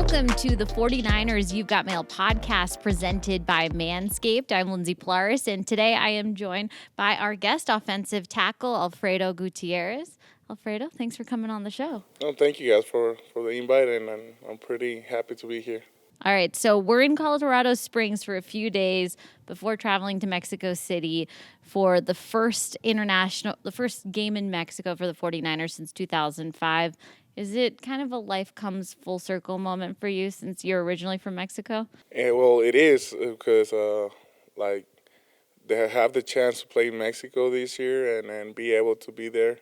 Welcome to the 49ers You've Got Mail podcast presented by Manscaped. I'm Lindsay Polaris, and today I am joined by our guest offensive tackle, Alfredo Gutierrez. Alfredo, thanks for coming on the show. No, thank you guys for the invite, and I'm pretty happy to be here. All right, so we're in Colorado Springs for a few days before traveling to Mexico City for the first game in Mexico for the 49ers since 2005. Is it kind of a life comes full circle moment for you since you're originally from Mexico? Well, it is because they have the chance to play in Mexico this year and be able to be there.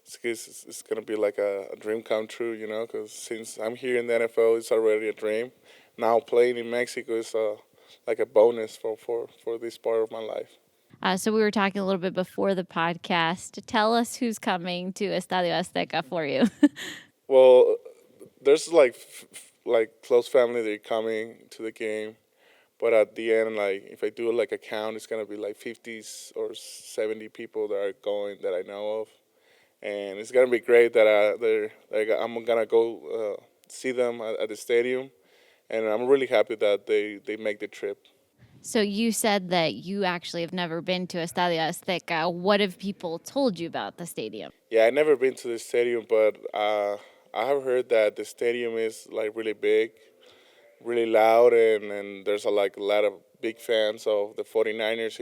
It's going to be like a dream come true, because since I'm here in the NFL, it's already a dream. Now playing in Mexico is like a bonus for this part of my life. So we were talking a little bit before the podcast. Tell us who's coming to Estadio Azteca for you. Well, there's like close family that are coming to the game, but at the end, if I do like a count, it's gonna be like 50 or 70 people that are going that I know of, and it's gonna be great that I'm gonna go see them at the stadium, and I'm really happy that they make the trip. So you said that you actually have never been to Estadio Azteca. What have people told you about the stadium? Yeah, I've never been to the stadium, but I have heard that the stadium is like really big, really loud, and there's a lot of big fans of the 49ers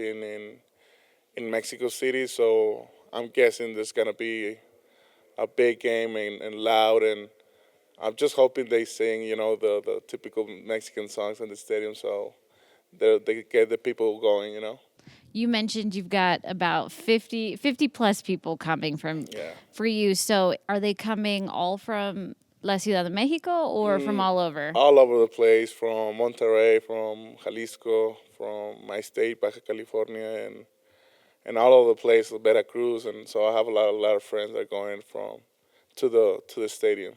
in Mexico City. So I'm guessing there's gonna be a big game and loud, and I'm just hoping they sing, the typical Mexican songs in the stadium, so they get the people going. You mentioned you've got about 50 plus people coming for you. So are they coming all from La Ciudad de Mexico or from all over? All over the place, from Monterrey, from Jalisco, from my state, Baja California, and all over the place, Veracruz. And so I have a lot of friends that are going to the stadium.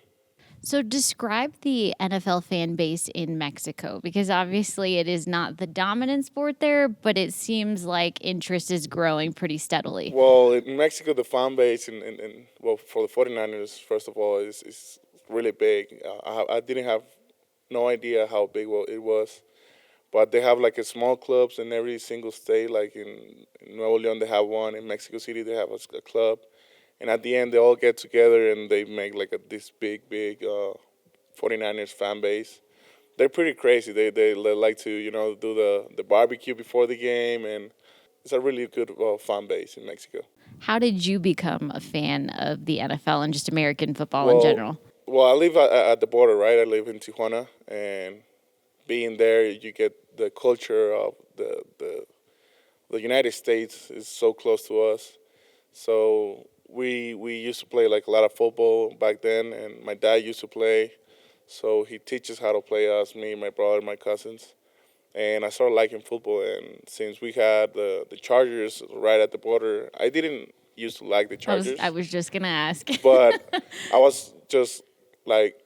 So describe the NFL fan base in Mexico, because obviously it is not the dominant sport there, but it seems like interest is growing pretty steadily. Well, in Mexico, the fan base for the 49ers, first of all, is really big. I didn't have no idea how big it was, but they have like a small clubs in every single state. Like in Nuevo León, they have one. In Mexico City, they have a club. And at the end, they all get together and they make like this big 49ers fan base. They're pretty crazy. They like to, do the barbecue before the game, and it's a really good fan base in Mexico. How did you become a fan of the NFL and just American football in general? Well, I live at the border, right? I live in Tijuana, and being there, you get the culture of the United States is so close to us. So we used to play like a lot of football back then, and my dad used to play. So he teaches how to play us, me, my brother, my cousins. And I started liking football, and since we had the Chargers right at the border, I didn't used to like the Chargers. I was just going to ask. But I was just like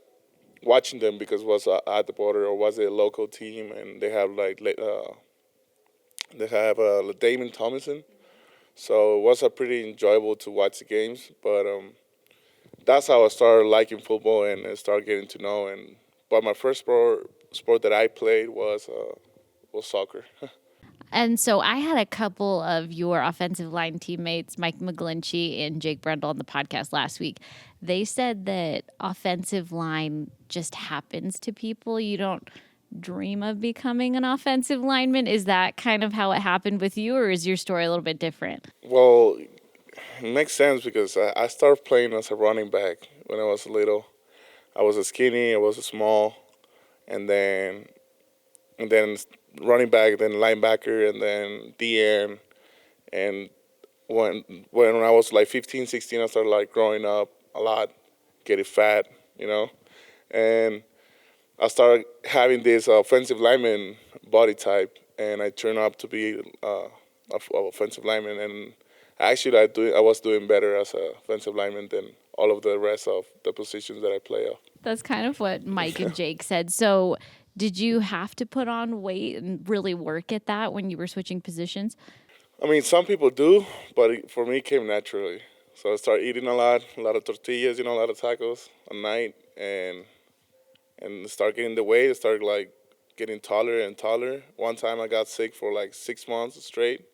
watching them because it was at the border or was it a local team, and they have Damon Tomlinson. So it was pretty enjoyable to watch the games, but that's how I started liking football and started getting to know. But my first sport that I played was soccer. And so I had a couple of your offensive line teammates, Mike McGlinchey and Jake Brendel, on the podcast last week. They said that offensive line just happens to people. You don't dream of becoming an offensive lineman. Is that kind of how it happened with you, or is your story a little bit different? Well, it makes sense because I started playing as a running back when I was little. I was a skinny, I was a small, and then running back, then linebacker, and then DN. And when I was like 15, 16, I started like growing up a lot, getting fat, and I started having this offensive lineman body type, and I turned out to be an offensive lineman. And actually, I was doing better as an offensive lineman than all of the rest of the positions that I play off. That's kind of what Mike and Jake said. So did you have to put on weight and really work at that when you were switching positions? I mean, some people do, but for me, it came naturally. So I started eating a lot of tortillas, a lot of tacos at night, and and start getting the weight. Start like getting taller and taller. One time I got sick for like 6 months straight,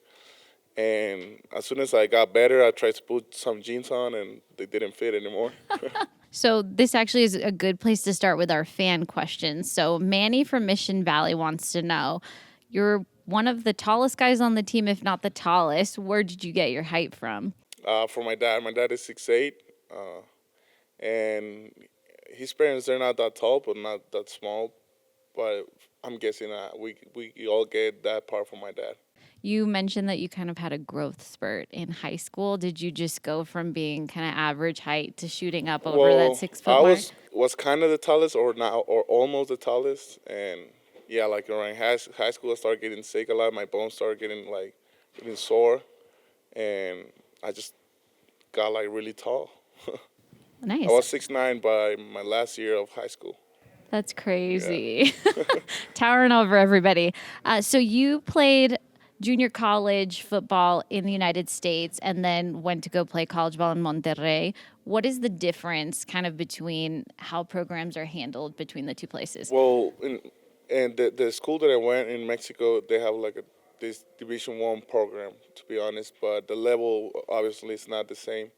and as soon as I got better, I tried to put some jeans on, and they didn't fit anymore. So this actually is a good place to start with our fan questions. So Manny from Mission Valley wants to know, you're one of the tallest guys on the team, if not the tallest. Where did you get your height from? For my dad is 6'8", and his parents they're not that tall, but not that small. But I'm guessing we all get that part from my dad. You mentioned that you kind of had a growth spurt in high school. Did you just go from being kind of average height to shooting up over that Well, 6 foot I mark? was kind of the tallest, or now, or almost the tallest, and yeah, like around high school, I started getting sick a lot. My bones started getting sore, and I just got like really tall. I Nice. was 6'9" by my last year of high school. That's Yeah. crazy. Towering over everybody. So you played junior college football in the United States and then went to go play college ball in Monterrey. What is the difference kind of between how programs are handled between the two places? Well, and the school that I went in Mexico, they have like this Division 1 program, to be honest, but the level obviously is not the same.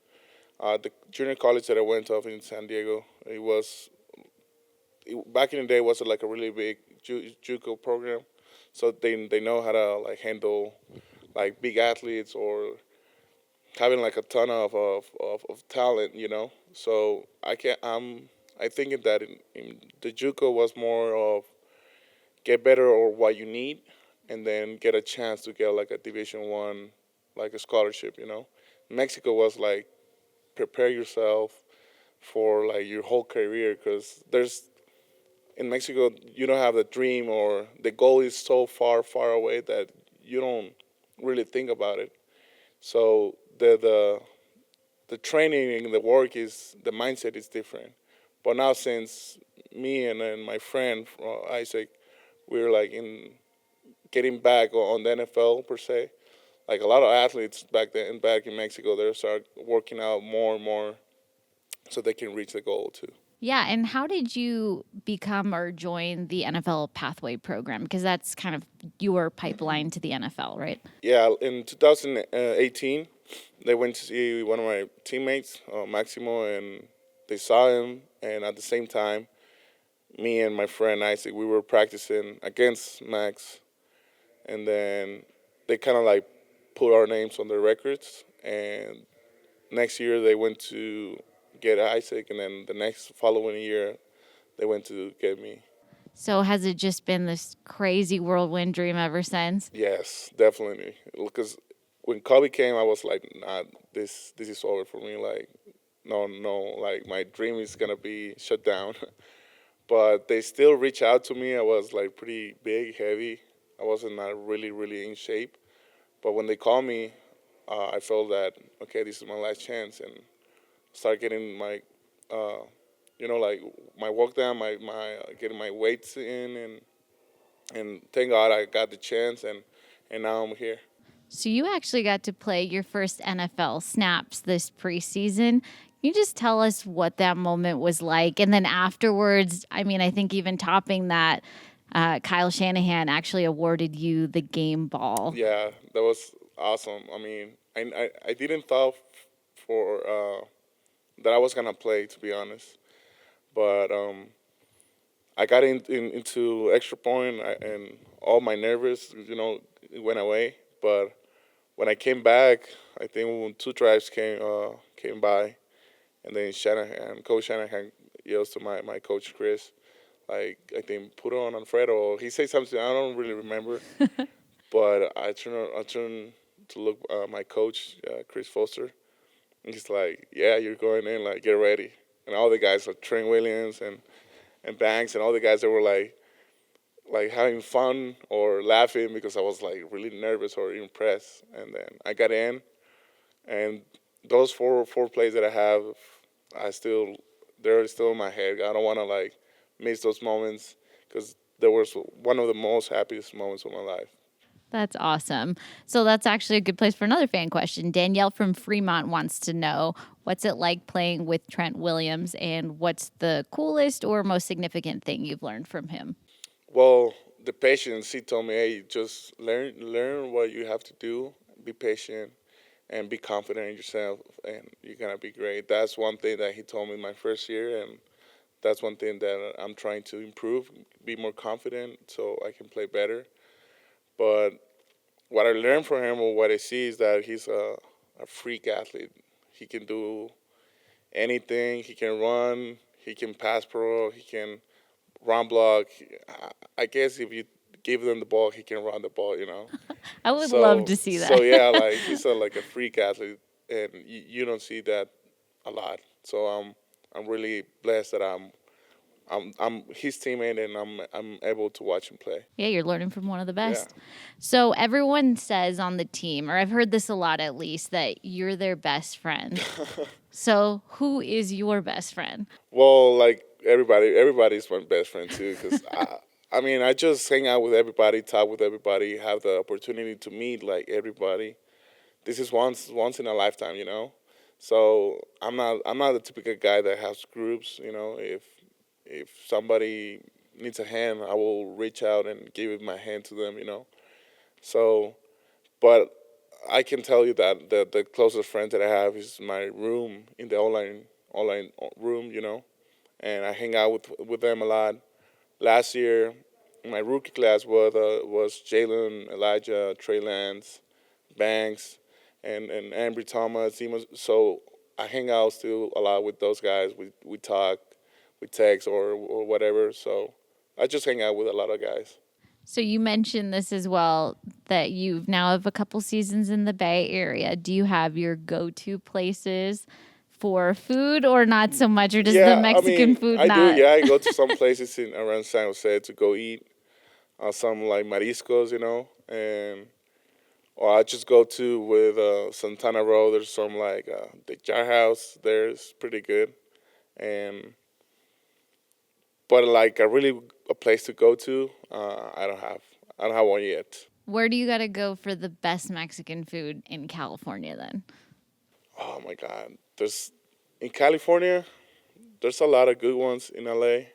The junior college that I went to in San Diego, back in the day was like a really big JUCO program, so they know how to like handle like big athletes or having like a ton of talent, you know. So I think that in the JUCO was more of get better or what you need, and then get a chance to get like a Division 1, like a scholarship, you know. Mexico was like prepare yourself for like your whole career, because there's in Mexico you don't have the dream, or the goal is so far away that you don't really think about it. So the training and the work is the mindset is different. But now since me and my friend Isaac, we're like in getting back on the NFL per se. Like a lot of athletes back in Mexico, they start working out more and more so they can reach the goal too. Yeah, and how did you become or join the NFL pathway program? Because that's kind of your pipeline to the NFL, right? Yeah, in 2018, they went to see one of my teammates, Maximo, and they saw him. And at the same time, me and my friend Isaac, we were practicing against Max, and then they kind of like put our names on their records. And next year they went to get Isaac, and then the next following year they went to get me. So has it just been this crazy whirlwind dream ever since? Yes, definitely. Because when Kobe came, I was like, nah, this is over for me. Like, no, like my dream is gonna be shut down. But they still reach out to me. I was like pretty big, heavy. I wasn't not really in shape. But when they called me, I felt that okay, this is my last chance, and start getting my, uh, like my work down, my getting my weights in, and thank God I got the chance, and now I'm here. So you actually got to play your first NFL snaps this preseason. Can you just tell us what that moment was like? And then afterwards, I mean, I think even topping that, Kyle Shanahan actually awarded you the game ball. Yeah, that was awesome. I mean, I didn't thought for that I was gonna play, to be honest, but I got into extra point, and all my nervous, it went away. But when I came back, I think when two drives came by, and then Coach Shanahan yells to my coach Chris, like I think put on Alfredo. He said something I don't really remember, but I turn to look my coach Chris Foster, and he's like, yeah, you're going in, like get ready. And all the guys like Trent Williams and Banks and all the guys that were like having fun or laughing because I was like really nervous or impressed. And then I got in, and those four plays that I have, they're still in my head. I don't want to like miss those moments because there was one of the most happiest moments of my life. That's awesome. So that's actually a good place for another fan question. Danielle from Fremont wants to know, what's it like playing with Trent Williams, and what's the coolest or most significant thing you've learned from him? Well, the patience. He told me, hey, just learn what you have to do. Be patient and be confident in yourself, and you're gonna be great. That's one thing that he told me my first year, and that's one thing that I'm trying to improve. Be more confident so I can play better. But what I learned from him, or what I see, is that he's a freak athlete. He can do anything. He can run. He can pass pro. He can run block. I guess if you give him the ball, he can run the ball. I would love So to see so that. yeah, like he's like a freak athlete, and you don't see that a lot. So I'm really blessed that I'm his teammate, and I'm able to watch him play. Yeah, you're learning from one of the Yeah. best. So everyone says on the team, or I've heard this a lot at least, that you're their best friend. So who is your best friend? Well, like everybody's my best friend too, because I mean, I just hang out with everybody, talk with everybody, have the opportunity to meet like everybody. This is once in a lifetime. So I'm not the typical guy that has groups. If somebody needs a hand, I will reach out and give my hand to them. So, but I can tell you that the closest friend that I have is my room in the online room. And I hang out with them a lot. Last year, my rookie class was Jalen, Elijah, Trey Lance, Banks, and Ambry Thomas. So I hang out still a lot with those guys. We talk, we text or whatever. So I just hang out with a lot of guys. So you mentioned this as well, that you now have a couple seasons in the Bay Area. Do you have your go-to places for food, or not so much, or does the Yeah, I Mexican mean, food I do. not? Yeah, I go to some places in around San Jose to go eat some like mariscos, and or I just go to with Santana Row. There's some like the Jar House. There's pretty good, and but like a place to go to, I don't have one yet. Where do you got to go for the best Mexican food in California then? Oh my God, there's in California. There's a lot of good ones in LA.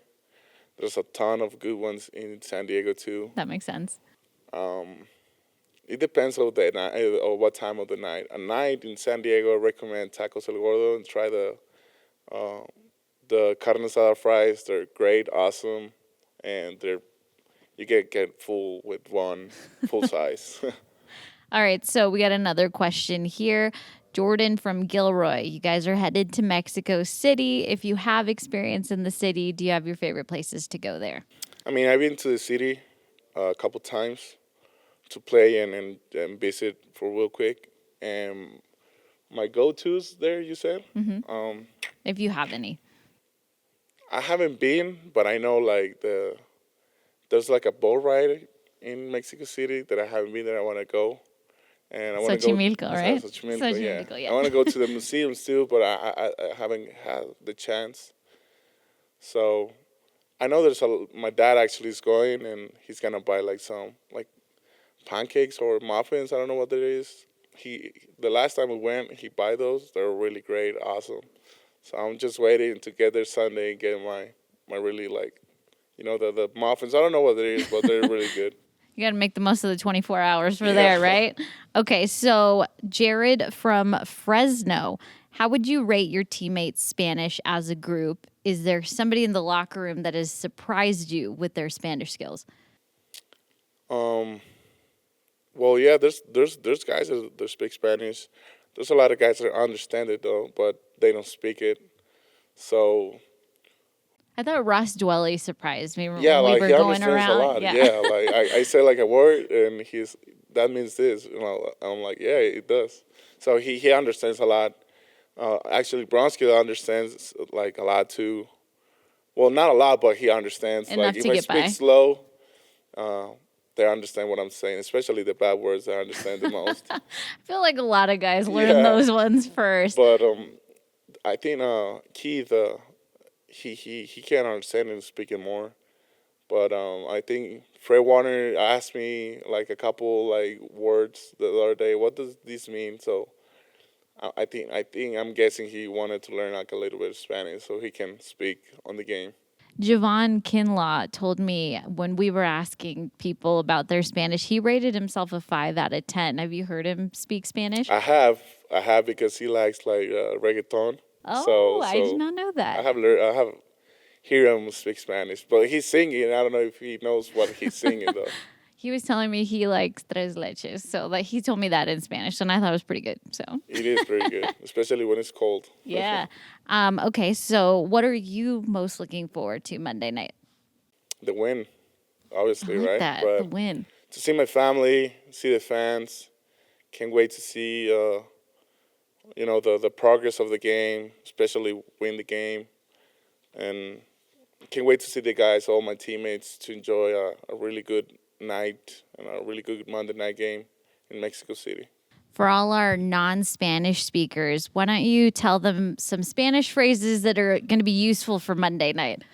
There's a ton of good ones in San Diego too. That makes sense. Um, it depends on the night or what time of the night. A night in San Diego, I recommend Tacos El Gordo and try uh, the carne asada fries. They're great, awesome, and you get full with one full size. All right, so we got another question here. Jordan from Gilroy. You guys are headed to Mexico City. If you have experience in the city, do you have your favorite places to go there? I mean, I've been to the city a couple times to play and visit for real quick. And my go-tos there, you said? Um, If you have any. I haven't been, but I know like there's like a boat ride in Mexico City that I haven't been there. I want to go, and I want to go. Xochimilco, right? Xochimilco, yeah. Xochimilco, I yeah. want to go to the museums too, but I haven't had the chance. So I know my dad actually is going, and he's gonna buy like some like pancakes or muffins. I don't know what it is. The last time we went, he buy those. They're really great, awesome. So I'm just waiting to get there Sunday and get my really like the muffins. I don't know what it is, but they're really good. You got to make the most of the 24 hours for Yeah. there, right? Okay, so Jared from Fresno. How would you rate your teammates' Spanish as a group? Is there somebody in the locker room that has surprised you with their Spanish skills? Um. Well, yeah. There's guys that speak Spanish. There's a lot of guys that understand it though, but they don't speak it. So I thought Ross Dwelly surprised me yeah, when we like were he going understands a around. lot. Yeah. Yeah, like I say like a word and that means this. I'm like, yeah, it does. So he understands a lot. Actually, Bronski understands like a lot too. Well, not a lot, but he understands. Enough Like if to I get speak by. slow, uh, they understand what I'm saying. Especially the bad words, they understand the most. I feel like a lot of guys learn Yeah, those ones first. but I think Keith, he can't understand and speaking more. But I think Fred Warner asked me like a couple like words the other day. What does this mean? So I think I'm guessing he wanted to learn like a little bit of Spanish so he can speak on the game. Javon Kinlaw told me when we were asking people about their Spanish, he rated himself a 5 out of 10. Have you heard him speak Spanish? I have because he likes like reggaeton. Oh, I did So not know that. I have hear him speak Spanish, but he's singing. I don't know if he knows what he's singing though. He was telling me he likes tres leches. So like he told me that in Spanish, and I thought it was pretty good. So It is pretty good, especially when it's cold. yeah. Okay, so what are you most looking forward to Monday night? The win, obviously, I like right? that, But the win. to see my family, see the fans, can't wait to see the progress of the game, especially win the game, and can't wait to see the guys, all my teammates, to enjoy a really good night and a really good Monday night game in Mexico City. For all our non-Spanish speakers, why don't you tell them some Spanish phrases that are going to be useful for Monday night?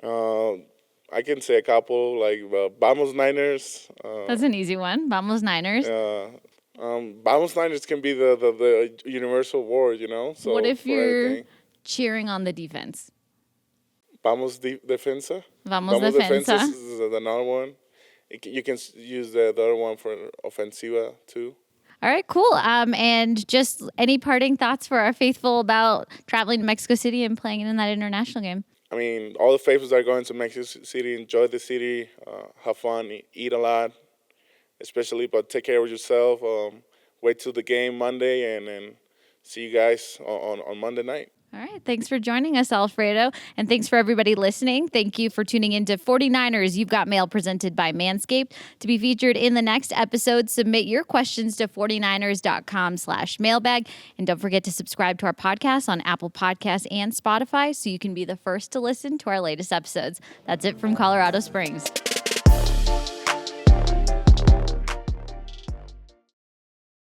I can say a couple like "Vamos Niners." That's an easy one. Vamos Niners. "Vamos Niners" can be the universal word, you know. So What if for you're everything. cheering on the defense? "Vamos defensa." Vamos defensa defensa. is another one. You can use the other one for ofensiva too. All right, cool. And just any parting thoughts for our faithful about traveling to Mexico City and playing in that international game? I mean, all the faithfuls that are going to Mexico City, enjoy the city, have fun, eat a lot, especially, but take care of yourself. Wait till the game Monday, and then see you guys on Monday night. All right. Thanks for joining us, Alfredo. And thanks for everybody listening. Thank you for tuning in to 49ers You've Got Mail presented by Manscaped. To be featured in the next episode, submit your questions to 49ers.com/mailbag. And don't forget to subscribe to our podcast on Apple Podcasts and Spotify so you can be the first to listen to our latest episodes. That's it from Colorado Springs.